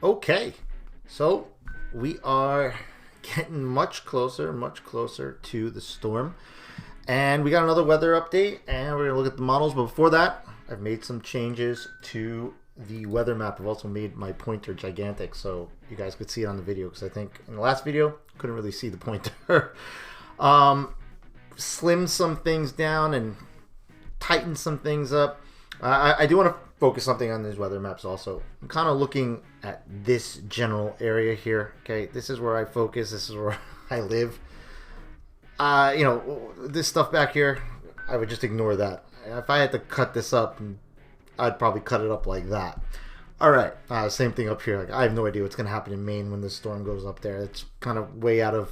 Okay, so we are getting much closer to the storm. And we got another weather update, and we're going to look at the models. But before that, I've made some changes to the weather map. I've also made my pointer gigantic so you guys could see it on the video, because I think in the last video, couldn't really see the pointer. Slimmed some things down and tightened some things up. I do want to focus something on these weather maps also. I'm kind of looking at this general area here. Okay, this is where I focus. This is where I live. This stuff back here, I would just ignore that. If I had to cut this up, I'd probably cut it up like that. All right, same thing up here. Like, I have no idea what's going to happen in Maine when the storm goes up there. It's kind of way out of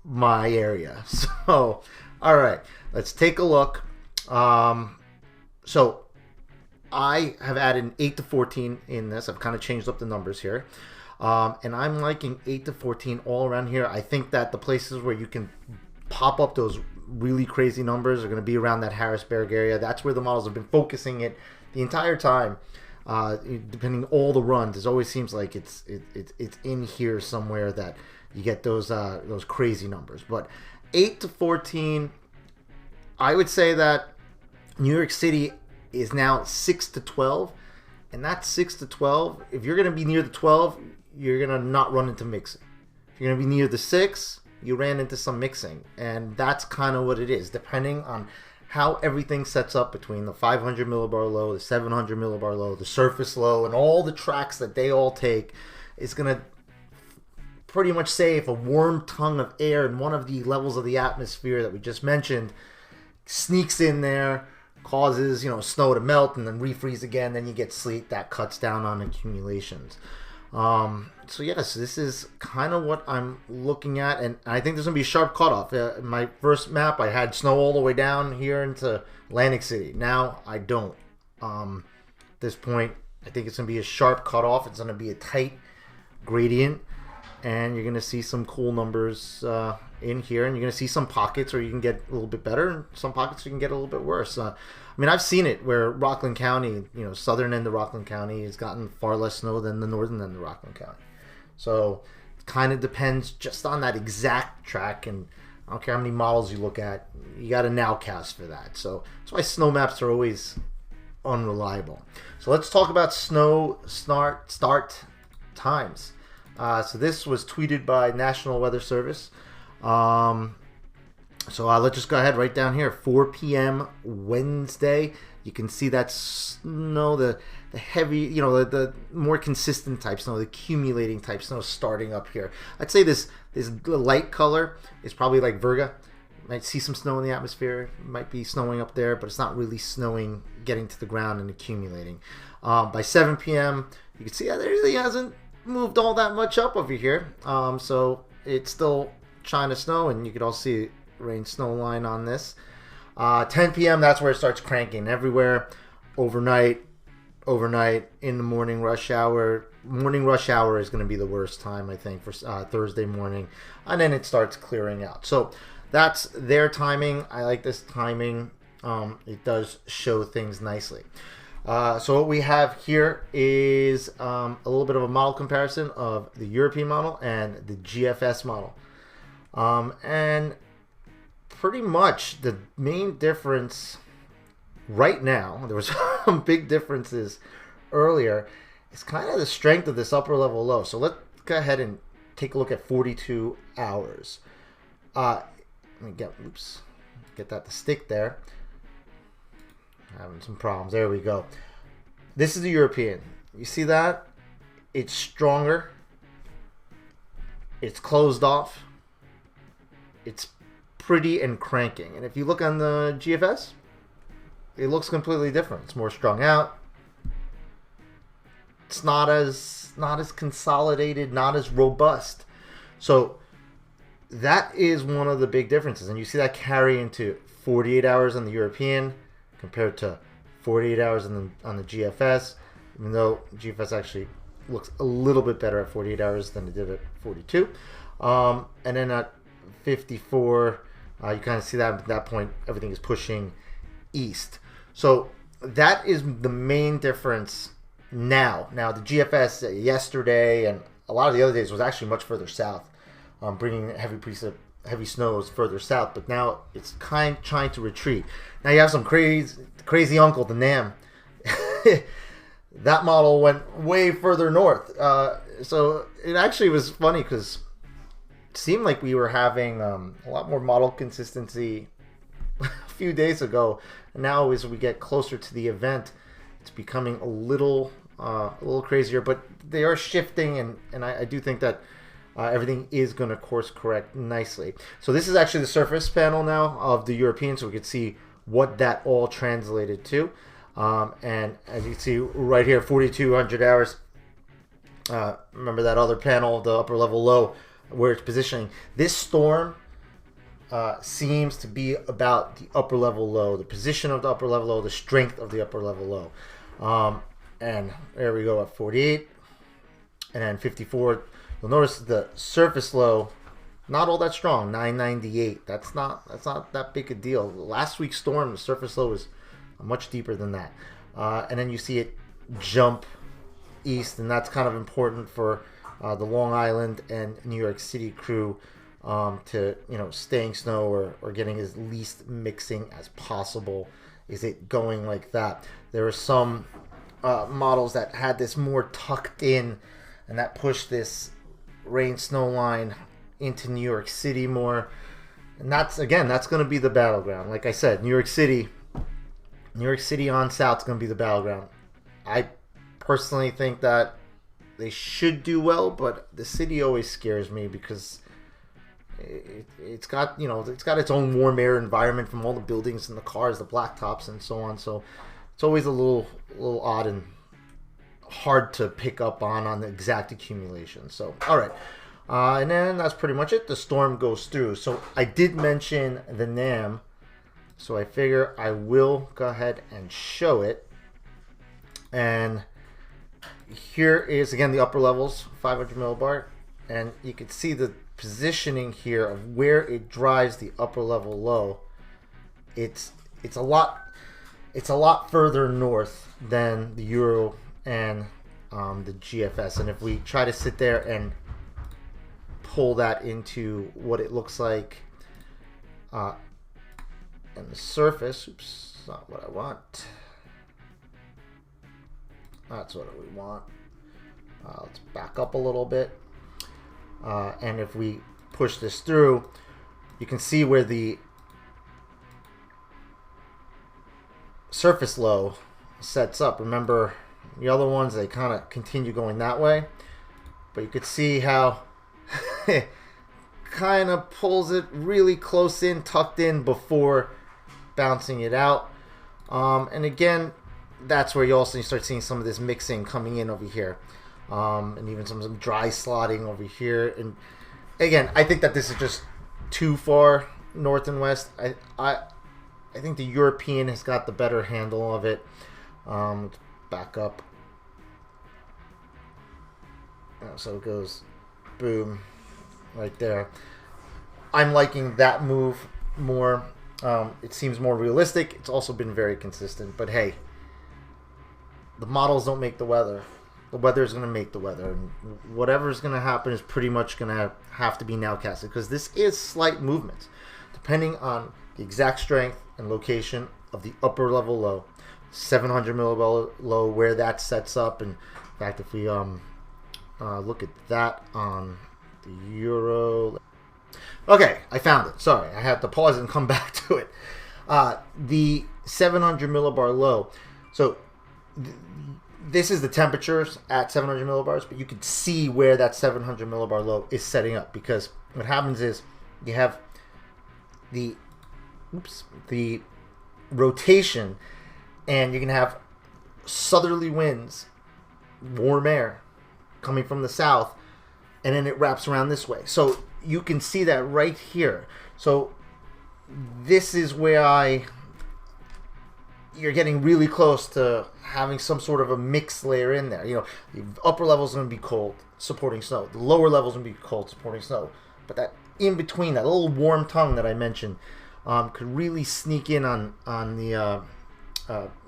my area. So, all right, let's take a look. So I have added an 8 to 14 in this. I've kind of changed up the numbers here. And I'm liking 8 to 14 all around here. I think that the places where you can pop up those really crazy numbers are going to be around that Harrisburg area. That's where the models have been focusing it the entire time. Depending on all the runs, it always seems like it's in here somewhere that you get those crazy numbers. But 8 to 14, I would say that New York City is now 6 to 12, and that's 6 to 12. If you're going to be near the 12, you're going to not run into mixing. If you're going to be near the 6, you ran into some mixing, and that's kind of what it is, depending on how everything sets up between the 500 millibar low, the 700 millibar low, the surface low, and all the tracks that they all take. Is going to pretty much say if a warm tongue of air in one of the levels of the atmosphere that we just mentioned sneaks in there, causes snow to melt and then refreeze again, then you get sleet that cuts down on accumulations. So yes, this is kind of what I'm looking at, and I think there's gonna be a sharp cutoff. In my first map, I had snow all the way down here into Atlantic City. Now I don't. At this point, I think it's gonna be a sharp cutoff. It's gonna be a tight gradient, and you're gonna see some cool numbers in here, and you're going to see some pockets where you can get a little bit better, and some pockets you can get a little bit worse. I mean, I've seen it where Rockland County, southern end of Rockland County has gotten far less snow than the northern end of Rockland County. So it kind of depends just on that exact track, and I don't care how many models you look at, you got a nowcast for that. So that's why snow maps are always unreliable. So let's talk about snow start times. So this was tweeted by National Weather Service. So let's just go ahead right down here. 4 p.m. Wednesday. You can see that snow, the heavy, the more consistent type snow, the accumulating type snow starting up here. I'd say this light color is probably like Virga. You might see some snow in the atmosphere. It might be snowing up there, but it's not really snowing, getting to the ground and accumulating. By 7 p.m., you can see that it really hasn't moved all that much up over here. So it's still trying to snow, and you could all see rain snow line on this. 10 p.m. that's where it starts cranking everywhere. Overnight, in the morning rush hour. Morning rush hour is going to be the worst time, I think, for Thursday morning, and then it starts clearing out. So that's their timing. I like this timing. It does show things nicely. So what we have here is a little bit of a model comparison of the European model and the GFS model. And pretty much the main difference right now, there was some big differences earlier, is kind of the strength of this upper level low. So let's go ahead and take a look at 42 hours. Let me get that to stick there. Having some problems. There we go. This is the European. You see that? It's stronger. It's closed off. It's pretty and cranking. And if you look on the GFS, it looks completely different. It's more strung out. It's not as consolidated, not as robust. So that is one of the big differences. And you see that carry into 48 hours on the European compared to 48 hours on the GFS, even though GFS actually looks a little bit better at 48 hours than it did at 42. And then at 54, you kind of see that at that point, everything is pushing east. So that is the main difference Now the GFS yesterday and a lot of the other days was actually much further south, bringing heavy snows further south. But now it's trying to retreat. Now you have some crazy uncle, the NAM. That model went way further north. So it actually was funny because it seemed like we were having a lot more model consistency a few days ago. And now as we get closer to the event, it's becoming a little crazier. But they are shifting, and I do think that everything is going to course correct nicely. So this is actually the surface panel now of the European, so we could see what that all translated to. And as you can see right here, 4,200 hours. Remember that other panel, the upper level low, where it's positioning. This storm seems to be about the upper level low, the position of the upper level low, the strength of the upper level low. And there we go at 48. And then 54. You'll notice the surface low, not all that strong, 998. That's not that big a deal. Last week's storm, the surface low was much deeper than that. And then you see it jump east, and that's kind of important for the Long Island and New York City crew to, staying snow or getting as least mixing as possible. Is it going like that? There are some models that had this more tucked in, and that pushed this rain snow line into New York City more. And that's going to be the battleground. Like I said, New York City on south is going to be the battleground. I personally think that they should do well, but the city always scares me because it's got its own warm air environment from all the buildings and the cars, the blacktops and so on. So it's always a little odd and hard to pick up on the exact accumulation. So all right, and then that's pretty much it. The storm goes through. So I did mention the NAM, so I figure I will go ahead and show it. And here is again the upper levels, 500 millibar, and you can see the positioning here of where it drives the upper level low. It's a lot further north than the Euro and the GFS. And if we try to sit there and pull that into what it looks like and the surface, oops, not what I want. That's what we want. Let's back up a little bit. And if we push this through, you can see where the surface low sets up. Remember, the other ones, they kind of continue going that way. But you could see how it kind of pulls it really close in, tucked in before bouncing it out. And again, that's where you start seeing some of this mixing coming in over here. And even some dry slotting over here. And again, I think that this is just too far north and west. I think the European has got the better handle of it. Let's back up. So it goes boom right there. I'm liking that move more. It seems more realistic. It's also been very consistent. But hey, the models don't make the weather. The weather is going to make the weather. And whatever's going to happen is pretty much going to have to be nowcasted, because this is slight movements depending on the exact strength and location of the upper level low, 700 millibar low, where that sets up. And in fact, if we look at that on the Euro. Okay, I found it. Sorry, I had to pause and come back to it. The 700 millibar low. So this is the temperatures at 700 millibars, but you can see where that 700 millibar low is setting up, because what happens is you have the rotation, and you can have southerly winds, warm air coming from the south, and then it wraps around this way. So you can see that right here. So this is where you're getting really close to having some sort of a mixed layer in there. The upper level is going to be cold, supporting snow. The lower level is going to be cold, supporting snow. But that in between, that little warm tongue that I mentioned, could really sneak in on the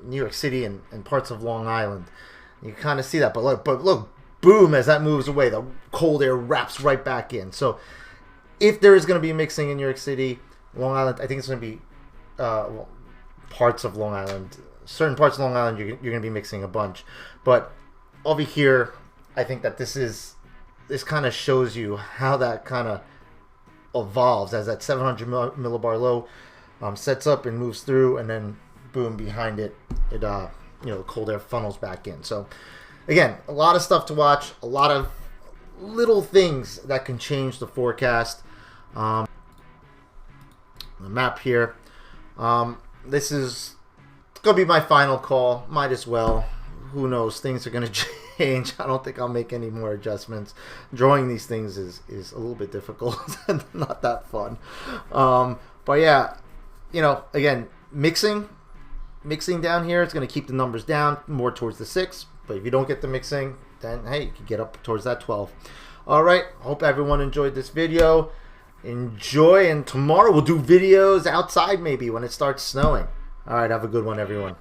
New York City and parts of Long Island. You kind of see that, but look, boom, as that moves away, the cold air wraps right back in. So if there is going to be mixing in New York City, Long Island, I think it's going to be parts of Long Island. Certain parts of Long Island, you're going to be mixing a bunch. But over here, I think that this kind of shows you how that kind of evolves as that 700 millibar low sets up and moves through, and then boom, behind it, the cold air funnels back in. So again, a lot of stuff to watch, a lot of little things that can change the forecast. The map here. This is going to be my final call. Might as well. Who knows? Things are going to change. I don't think I'll make any more adjustments. Drawing these things is a little bit difficult and not that fun. But yeah, again, mixing down here, it's going to keep the numbers down more towards the 6. But if you don't get the mixing, then hey, you can get up towards that 12. All right. Hope everyone enjoyed this video. Enjoy, and tomorrow we'll do videos outside maybe when it starts snowing. All right. Have a good one, everyone.